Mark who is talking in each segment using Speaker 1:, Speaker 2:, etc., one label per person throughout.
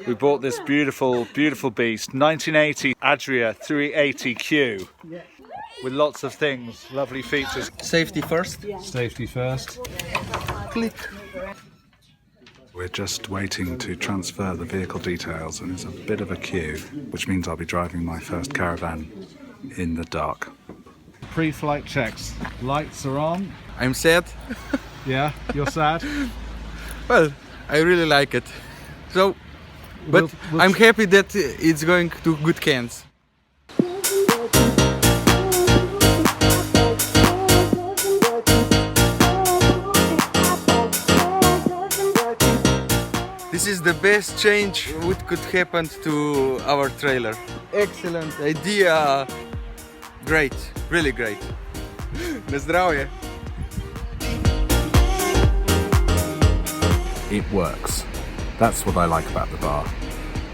Speaker 1: We bought this beautiful, beautiful beast, 1980 Adria 380Q, with lots of things, lovely features.
Speaker 2: Safety first.
Speaker 1: Safety first.
Speaker 2: Click.
Speaker 1: We're just waiting to transfer the vehicle details, and it's a bit of a queue, which means I'll be driving my first Caravan in the dark. Pre-flight checks. Lights are on.
Speaker 2: I'm sad.
Speaker 1: Yeah, you're sad?
Speaker 2: Well, I really like it. So, but I'm happy that it's going to good hands. This is the best change what could happen to our trailer. Excellent idea. Great, really great. Na zdravje.
Speaker 1: It works. That's what I like about the bar.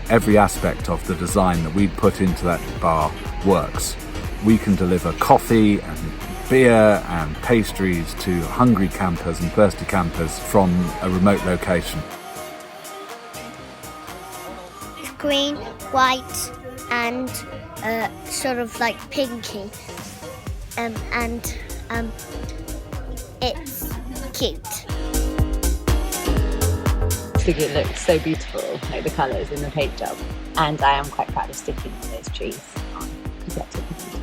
Speaker 1: Every aspect of the design that we put into that bar works. We can deliver coffee and beer and pastries to hungry campers and thirsty campers from a remote location.
Speaker 3: It's green, white and sort of like pinky and it's cute.
Speaker 4: I think it looks so beautiful, like the colours in the paint job, and I am quite proud of sticking all those trees on because that took me some time.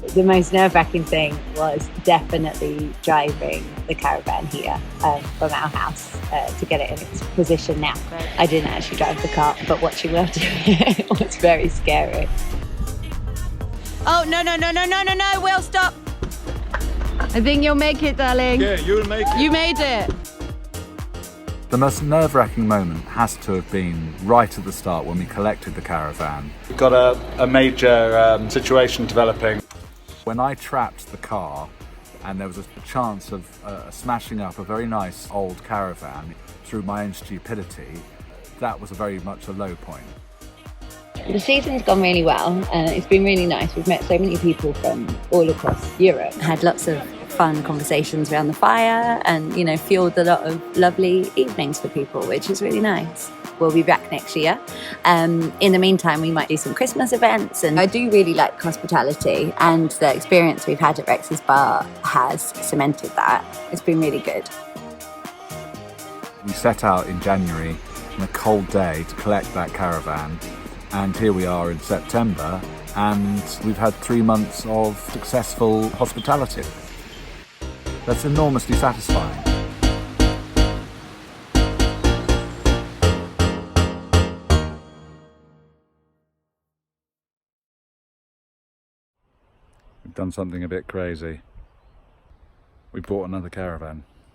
Speaker 4: The most nerve-wracking thing was definitely driving the Caravan here from our house to get it in its position now. I didn't actually drive the car, but watching Will do it was very scary.
Speaker 5: Oh, no, Will, stop! I think you'll make it, darling.
Speaker 1: Yeah, you'll make it.
Speaker 5: You made it.
Speaker 1: The most nerve-wracking moment has to have been right at the start when we collected the Caravan. We've got a major situation developing. When I trapped the car and there was a chance of smashing up a very nice old Caravan through my own stupidity, that was very much a low point.
Speaker 4: The season's gone really well and it's been really nice. We've met so many people from all across Europe. Had lots of fun conversations around the fire and, you know, fueled a lot of lovely evenings for people, which is really nice. We'll be back next year. In the meantime, we might do some Christmas events, and I do really like hospitality, and the experience we've had at Rex's Bar has cemented that. It's been really good.
Speaker 1: We set out in January on a cold day to collect that Caravan, and here we are in September, and we've had 3 months of successful hospitality. That's enormously satisfying. We've done something a bit crazy. We bought another Caravan.